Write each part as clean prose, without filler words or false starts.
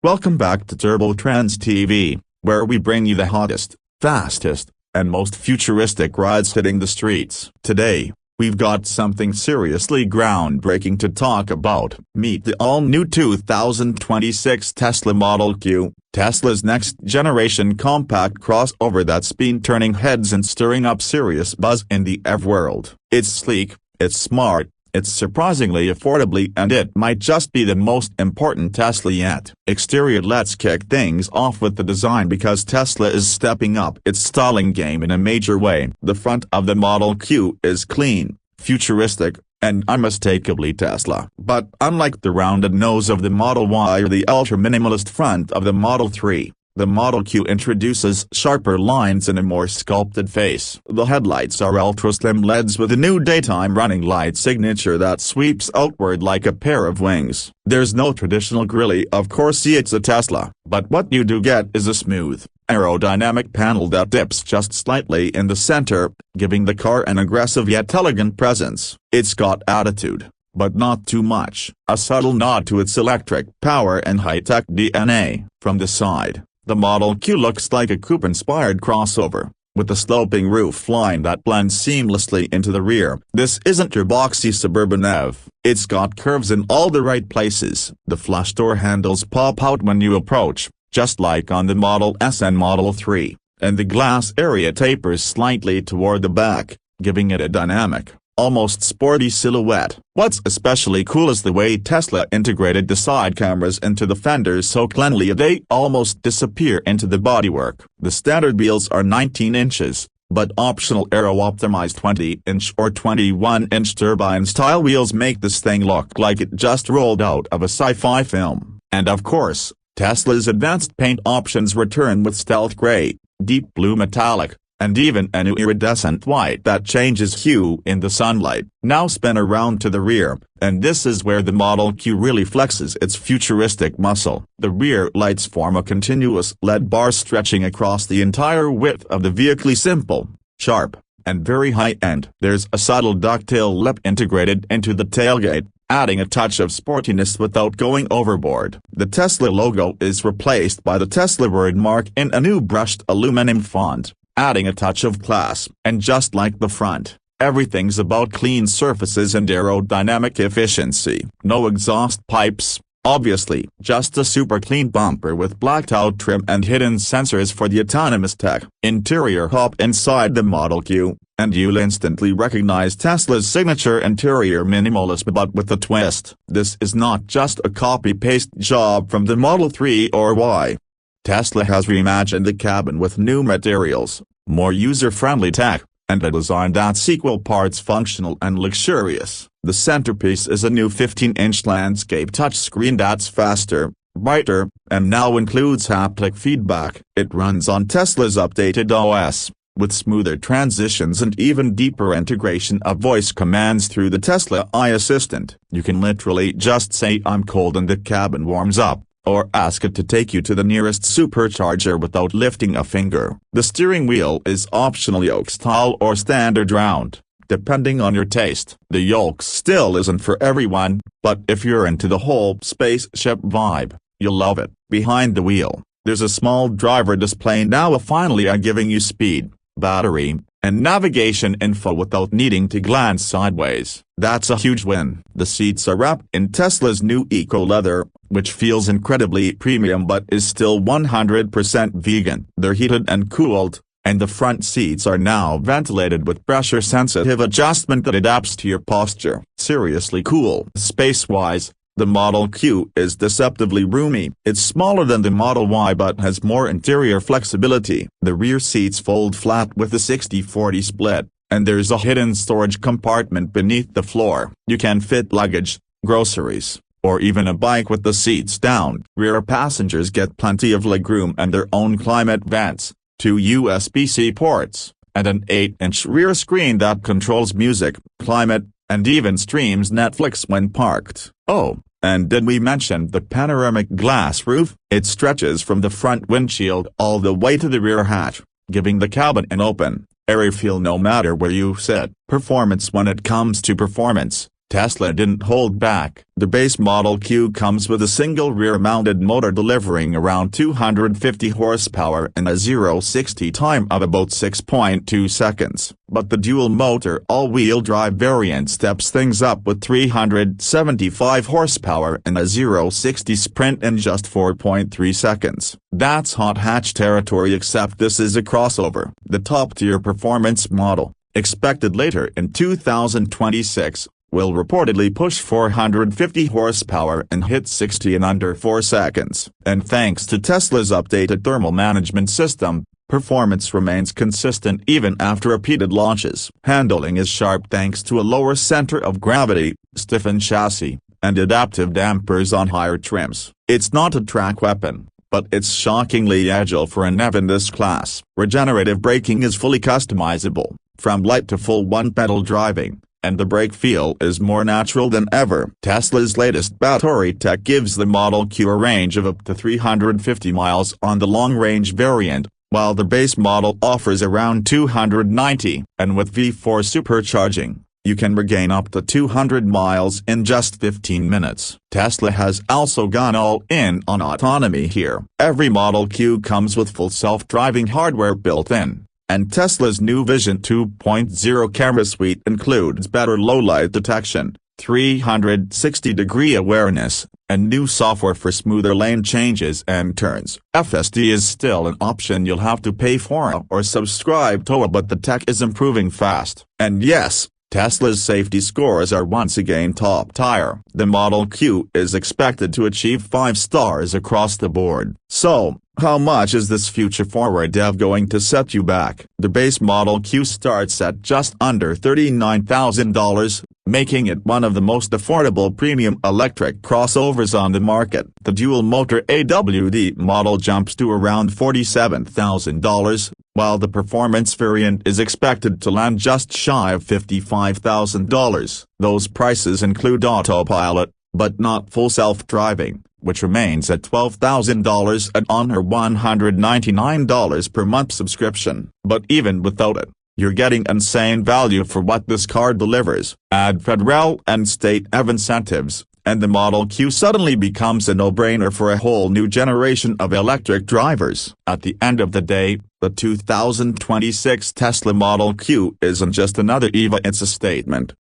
Welcome back to Trendz TV, where we bring you the hottest, fastest, and most futuristic rides hitting the streets. Today, we've got something seriously groundbreaking to talk about. Meet the all-new 2026 Tesla Model Q, Tesla's next-generation compact crossover that's been turning heads and stirring up serious buzz in the EV world. It's sleek, it's smart, it's surprisingly affordable, and it might just be the most important Tesla yet. Exterior: let's kick things off with the design because Tesla is stepping up its styling game in a major way. The front of the Model Q is clean, futuristic, and unmistakably Tesla. But unlike the rounded nose of the Model Y or the ultra-minimalist front of the Model 3, the Model Q introduces sharper lines and a more sculpted face. The headlights are ultra-slim LEDs with a new daytime running light signature that sweeps outward like a pair of wings. There's no traditional grille, of course it's a Tesla, but what you do get is a smooth, aerodynamic panel that dips just slightly in the center, giving the car an aggressive yet elegant presence. It's got attitude, but not too much. A subtle nod to its electric power and high-tech DNA. From the side, the Model Q looks like a coupe-inspired crossover, with a sloping roof line that blends seamlessly into the rear. This isn't your boxy suburban EV. It's got curves in all the right places. The flush door handles pop out when you approach, just like on the Model S and Model 3, and the glass area tapers slightly toward the back, giving it a dynamic, almost sporty silhouette. What's especially cool is the way Tesla integrated the side cameras into the fenders so cleanly they almost disappear into the bodywork. The standard wheels are 19 inches, but optional aero-optimized 20-inch or 21-inch turbine-style wheels make this thing look like it just rolled out of a sci-fi film. And of course, Tesla's advanced paint options return with stealth gray, deep blue metallic, and even a new iridescent white that changes hue in the sunlight. Now spin around to the rear, and this is where the Model Q really flexes its futuristic muscle. The rear lights form a continuous LED bar stretching across the entire width of the vehicle. Simple, sharp, and very high-end. There's a subtle ducktail lip integrated into the tailgate, adding a touch of sportiness without going overboard. The Tesla logo is replaced by the Tesla word mark in a new brushed aluminum font, adding a touch of class. And just like the front, everything's about clean surfaces and aerodynamic efficiency. No exhaust pipes, obviously, just a super clean bumper with blacked-out trim and hidden sensors for the Autonomy Tech. Interior: hop inside the Model Q, and you'll instantly recognize Tesla's signature interior minimalist but with a twist. This is not just a copy-paste job from the Model 3 or Y. Tesla has reimagined the cabin with new materials, more user-friendly tech, and a design that's equal parts functional and luxurious. The centerpiece is a new 15-inch landscape touchscreen that's faster, brighter, and now includes haptic feedback. It runs on Tesla's updated OS, with smoother transitions and even deeper integration of voice commands through the Tesla AI Assistant. You can literally just say "I'm cold" and the cabin warms up, or ask it to take you to the nearest supercharger without lifting a finger. The steering wheel is optional yoke-style or standard round, depending on your taste. The yoke still isn't for everyone, but if you're into the whole spaceship vibe, you'll love it. Behind the wheel, there's a small driver display now finally giving you speed, battery, and navigation info without needing to glance sideways. That's a huge win. The seats are wrapped in Tesla's new eco-leather, which feels incredibly premium but is still 100% vegan. They're heated and cooled, and the front seats are now ventilated with pressure-sensitive adjustment that adapts to your posture. Seriously cool. Space-wise, the Model Q is deceptively roomy. It's smaller than the Model Y but has more interior flexibility. The rear seats fold flat with a 60-40 split, and there's a hidden storage compartment beneath the floor. You can fit luggage, groceries, or even a bike with the seats down. Rear passengers get plenty of legroom and their own climate vents, 2 USB-C ports, and an 8-inch rear screen that controls music, climate, and even streams Netflix when parked. Oh, and did we mention the panoramic glass roof? It stretches from the front windshield all the way to the rear hatch, giving the cabin an open, airy feel no matter where you sit. Performance: when it comes to performance, Tesla didn't hold back. The base Model Q comes with a single rear-mounted motor delivering around 250 horsepower and a 0-60 time of about 6.2 seconds. But the dual-motor all-wheel drive variant steps things up with 375 horsepower and a 0-60 sprint in just 4.3 seconds. That's hot hatch territory, except this is a crossover. The top-tier performance model, expected later in 2026, will reportedly push 450 horsepower and hit 60 in under 4 seconds. And thanks to Tesla's updated thermal management system, performance remains consistent even after repeated launches. Handling is sharp thanks to a lower center of gravity, stiffened chassis, and adaptive dampers on higher trims. It's not a track weapon, but it's shockingly agile for an EV in this class. Regenerative braking is fully customizable, from light to full one-pedal driving, and the brake feel is more natural than ever. Tesla's latest Autonomy Tech gives the Model Q a range of up to 350 miles on the long-range variant, while the base model offers around 290. And with V4 supercharging, you can regain up to 200 miles in just 15 minutes. Tesla has also gone all in on autonomy here. Every Model Q comes with full self-driving hardware built in, and Tesla's new Vision 2.0 camera suite includes better low-light detection, 360-degree awareness, and new software for smoother lane changes and turns. FSD is still an option you'll have to pay for or subscribe to, but the tech is improving fast. And yes, Tesla's safety scores are once again top tier. The Model Q is expected to achieve 5 stars across the board. So, how much is this future-forward EV going to set you back? The base Model Q starts at just under $39,000, making it one of the most affordable premium electric crossovers on the market. The dual-motor AWD model jumps to around $47,000, while the performance variant is expected to land just shy of $55,000. Those prices include autopilot, but not full self-driving, which remains at $12,000 and on her $199 per month subscription. But even without it, you're getting insane value for what this car delivers. Add federal and state EV incentives, and the Model Q suddenly becomes a no-brainer for a whole new generation of electric drivers. At the end of the day, the 2026 Tesla Model Q isn't just another EV, it's a statement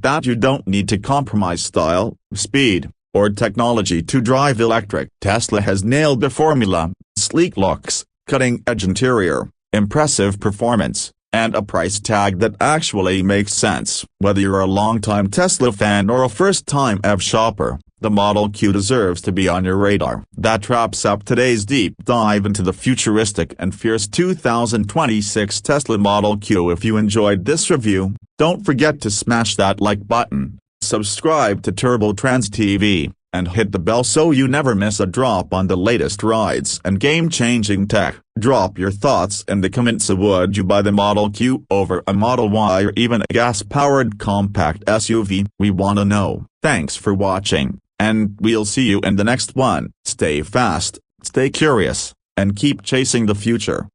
that you don't need to compromise style, speed, or technology to drive electric. Tesla has nailed the formula: sleek looks, cutting-edge interior, impressive performance, and a price tag that actually makes sense. Whether you're a longtime Tesla fan or a first-time EV shopper, the Model Q deserves to be on your radar. That wraps up today's deep dive into the futuristic and fierce 2026 Tesla Model Q. If you enjoyed this review, don't forget to smash that like button, subscribe to Trendz TV, and hit the bell so you never miss a drop on the latest rides and game-changing tech. Drop your thoughts in the comments. Would you buy the Model Q over a Model Y or even a gas-powered compact SUV? We want to know. Thanks for watching, and we'll see you in the next one. Stay fast, stay curious, and keep chasing the future.